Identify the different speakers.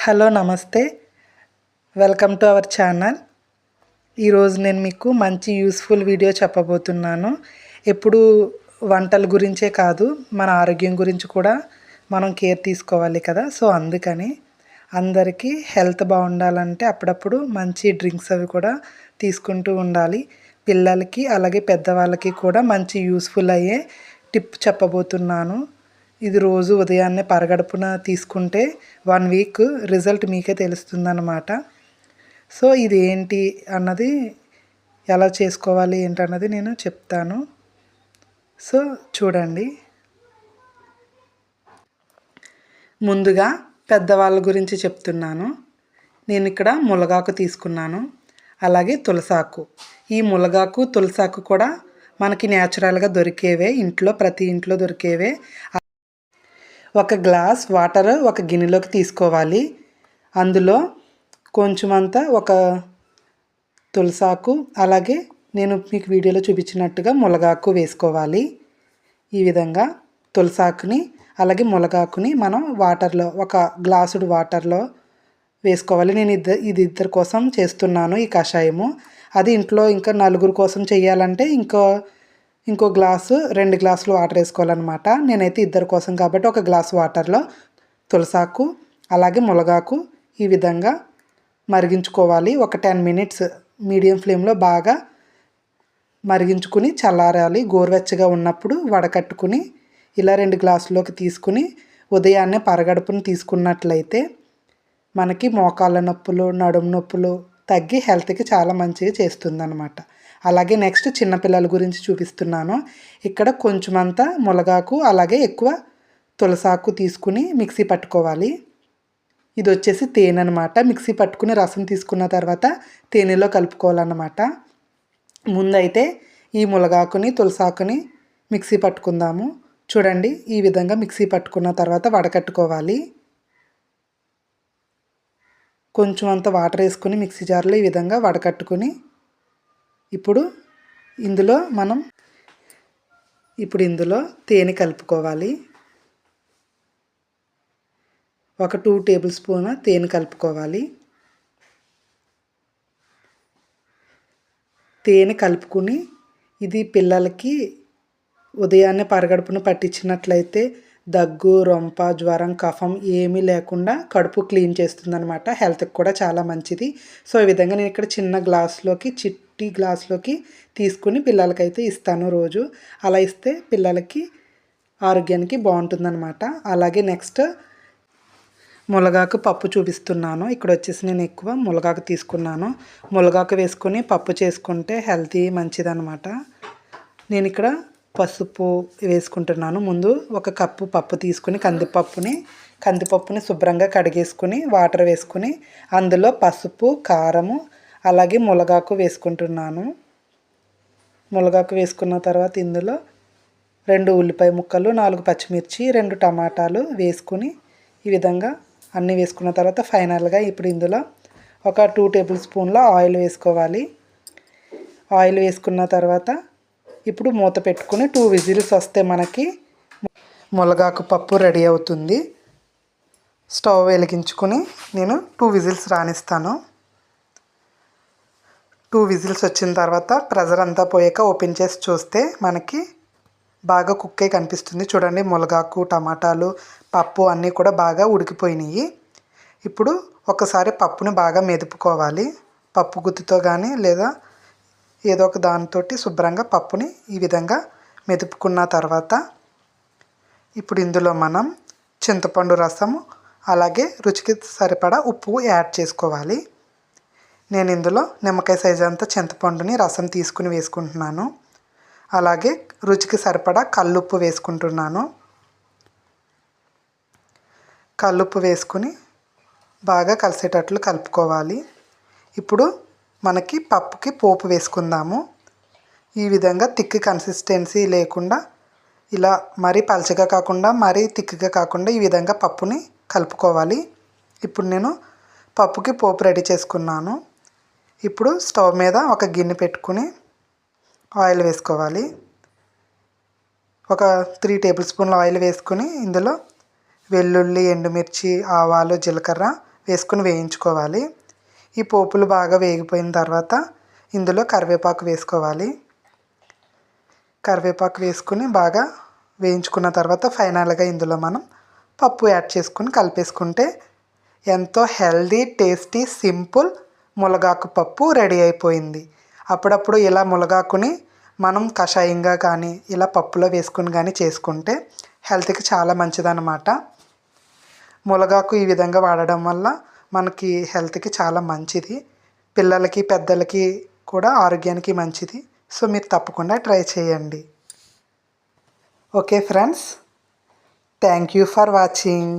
Speaker 1: Hello నమస్తే. Welcome to our channel. ఈరోజు నేను మీకు మంచి యూస్ఫుల్ వీడియో చెప్పబోతున్నాను. ఎప్పుడు వంటల గురించే కాదు, మన ఆరోగ్యం గురించి కూడా మనం కేర్ తీసుకోవాలి కదా. సో అందుకని అందరికీ హెల్త్ బాగుండాలంటే అప్పుడప్పుడు మంచి డ్రింక్స్ అవి కూడా తీసుకుంటూ ఉండాలి. పిల్లలకి అలాగే పెద్దవాళ్ళకి కూడా మంచి యూస్ఫుల్ అయ్యే టిప్ చెప్పబోతున్నాను. ఇది రోజు ఉదయాన్నే పరగడుపున తీసుకుంటే 1 వీక్ రిజల్ట్ మీకే తెలుస్తుందన్నమాట. సో ఇది ఏంటి అన్నది, ఎలా చేసుకోవాలి ఏంటన్నది నేను చెప్తాను. సో చూడండి. ముందుగా పెద్దవాళ్ళ గురించి చెప్తున్నాను. నేను ఇక్కడ ములగాకు తీసుకున్నాను, అలాగే తులసాకు. ఈ ములగాకు తులసాకు కూడా మనకి న్యాచురల్గా దొరికేవే, ప్రతి ఇంట్లో దొరికేవే. ఒక గ్లాస్ వాటర్ ఒక గిన్నెలోకి తీసుకోవాలి. అందులో కొంచెమంతా ఒక తులసాకు, అలాగే నేను మీకు వీడియోలో చూపించినట్టుగా ములగాకు వేసుకోవాలి. ఈ విధంగా తులసాకుని అలాగే ములగాకుని మనం వాటర్లో, ఒక గ్లాసుడు వాటర్లో వేసుకోవాలి. నేను ఇద్దరి కోసం చేస్తున్నాను ఈ కషాయము. అది ఇంట్లో ఇంకా నలుగురు కోసం చేయాలంటే ఇంకో గ్లాసు 2 గ్లాసులు వాటర్ వేసుకోవాలన్నమాట. నేనైతే ఇద్దరి కోసం కాబట్టి ఒక గ్లాసు వాటర్లో తులసాకు అలాగే ములగాకు ఈ విధంగా మరిగించుకోవాలి. ఒక 10 మినిట్స్ మీడియం ఫ్లేమ్లో బాగా మరిగించుకుని చల్లారాలి. గోరువెచ్చగా ఉన్నప్పుడు వడకట్టుకుని ఇలా 2 గ్లాసులోకి తీసుకుని ఉదయాన్నే పరగడుపుని తీసుకున్నట్లయితే మనకి మోకాళ్ళ నొప్పులు, నడుము నొప్పులు తగ్గి హెల్త్కి చాలా మంచిగా చేస్తుందన్నమాట. అలాగే నెక్స్ట్ చిన్నపిల్లల గురించి చూపిస్తున్నాను. ఇక్కడ కొంచెమంతా ములగాకు అలాగే ఎక్కువ తులసాకు తీసుకుని మిక్సీ పట్టుకోవాలి. ఇది వచ్చేసి తేనె అనమాట. మిక్సీ పట్టుకుని రసం తీసుకున్న తర్వాత తేనెలో కలుపుకోవాలన్నమాట. ముందైతే ఈ ములగాకుని తులసాకుని మిక్సీ పట్టుకుందాము. చూడండి, ఈ విధంగా మిక్సీ పట్టుకున్న తర్వాత వడకట్టుకోవాలి. కొంచెం అంత వాటర్ వేసుకుని మిక్సీ జార్లో ఈ విధంగా వడకట్టుకుని ఇప్పుడు ఇందులో తేనె కలుపుకోవాలి. ఒక 2 టేబుల్ స్పూన్ తేనె కలుపుకోవాలి. తేనె కలుపుకుని ఇది పిల్లలకి ఉదయాన్నే పరగడుపున పట్టించినట్లయితే దగ్గు, రొంప, జ్వరం, కఫం ఏమీ లేకుండా కడుపు క్లీన్ చేస్తుందనమాట. హెల్త్కి కూడా చాలా మంచిది. సో ఈ విధంగా నేను ఇక్కడ చిన్న గ్లాస్లోకి, చిట్టి గ్లాస్లోకి తీసుకుని పిల్లలకైతే ఇస్తాను రోజు. అలా ఇస్తే పిల్లలకి ఆరోగ్యానికి బాగుంటుందన్నమాట. అలాగే నెక్స్ట్ ములగాకు పప్పు చూపిస్తున్నాను. ఇక్కడ వచ్చేసి నేను ఎక్కువ ములగాకు తీసుకున్నాను. ములగాకు వేసుకొని పప్పు చేసుకుంటే హెల్తీ మంచిదన్నమాట. నేను ఇక్కడ పసుపు వేసుకుంటున్నాను. ముందు ఒక కప్పు పప్పు తీసుకుని కందిపప్పుని శుభ్రంగా కడిగేసుకుని వాటర్ వేసుకుని అందులో పసుపు, కారము అలాగే ములగాకు వేసుకుంటున్నాను. ములగాకు వేసుకున్న తర్వాత ఇందులో 2 ఉల్లిపాయ ముక్కలు, 4 పచ్చిమిర్చి, 2 టమాటాలు వేసుకుని ఈ విధంగా అన్నీ వేసుకున్న తర్వాత ఫైనల్గా ఇప్పుడు ఇందులో ఒక 2 టేబుల్ స్పూన్ల ఆయిల్ వేసుకోవాలి. ఆయిల్ వేసుకున్న తర్వాత ఇప్పుడు మూత పెట్టుకుని 2 విజిల్స్ వస్తే మనకి ములగాకు పప్పు రెడీ అవుతుంది. స్టవ్ వెలిగించుకొని నేను 2 విజిల్స్ రానిస్తాను. 2 విజిల్స్ వచ్చిన తర్వాత ప్రెజర్ అంతా పోయాక ఓపెన్ చేసి చూస్తే మనకి బాగా కుక్ అయి కనిపిస్తుంది. చూడండి, ములగాకు, టమాటాలు, పప్పు అన్నీ కూడా బాగా ఉడికిపోయినాయి. ఇప్పుడు ఒకసారి పప్పుని బాగా మెదుపుకోవాలి. పప్పు గుత్తితో కానీ లేదా ఏదో ఒక దానితో శుభ్రంగా పప్పుని ఈ విధంగా మెదుపుకున్న తర్వాత ఇప్పుడు ఇందులో మనం చింతపండు రసము అలాగే రుచికి సరిపడా ఉప్పు యాడ్ చేసుకోవాలి. నేను ఇందులో నిమ్మకాయ సైజు అంతా చింతపండుని రసం తీసుకుని వేసుకుంటున్నాను. అలాగే రుచికి సరిపడా కల్లుప్పు వేసుకుంటున్నాను. కల్లుప్పు వేసుకుని బాగా కలిసేటట్లు కలుపుకోవాలి. ఇప్పుడు మనకి పప్పుకి పోపు వేసుకుందాము. ఈ విధంగా థిక్ కన్సిస్టెన్సీ లేకుండా, ఇలా మరీ పలచగా కాకుండా మరీ థిక్గా కాకుండా ఈ విధంగా పప్పుని కలుపుకోవాలి. ఇప్పుడు నేను పప్పుకి పోపు రెడీ చేసుకున్నాను. ఇప్పుడు స్టవ్ మీద ఒక గిన్నె పెట్టుకుని ఆయిల్ వేసుకోవాలి. ఒక 3 టేబుల్ స్పూన్ల ఆయిల్ వేసుకుని ఇందులో వెల్లుల్లి, ఎండుమిర్చి, ఆవాలు, జీలకర్ర వేసుకుని వేయించుకోవాలి. ఈ పోపులు బాగా వేగిపోయిన తర్వాత ఇందులో కరివేపాకు వేసుకోవాలి. కరివేపాకు వేసుకుని బాగా వేయించుకున్న తర్వాత ఫైనల్గా ఇందులో మనం పప్పు యాడ్ చేసుకుని కలిపేసుకుంటే ఎంతో హెల్దీ, టేస్టీ, సింపుల్ మునగాకు పప్పు రెడీ అయిపోయింది. అప్పుడప్పుడు ఇలా మునగాకుని మనం కషాయంగా కానీ ఇలా పప్పులో వేసుకుని కానీ చేసుకుంటే హెల్త్కి చాలా మంచిదన్నమాట. మునగాకు ఈ విధంగా వాడడం వల్ల మనకి హెల్త్కి చాలా మంచిది. పిల్లలకి, పెద్దలకి కూడా ఆరోగ్యానికి మంచిది. సో మీరు తప్పకుండా ట్రై చేయండి. Okay friends, thank you for watching.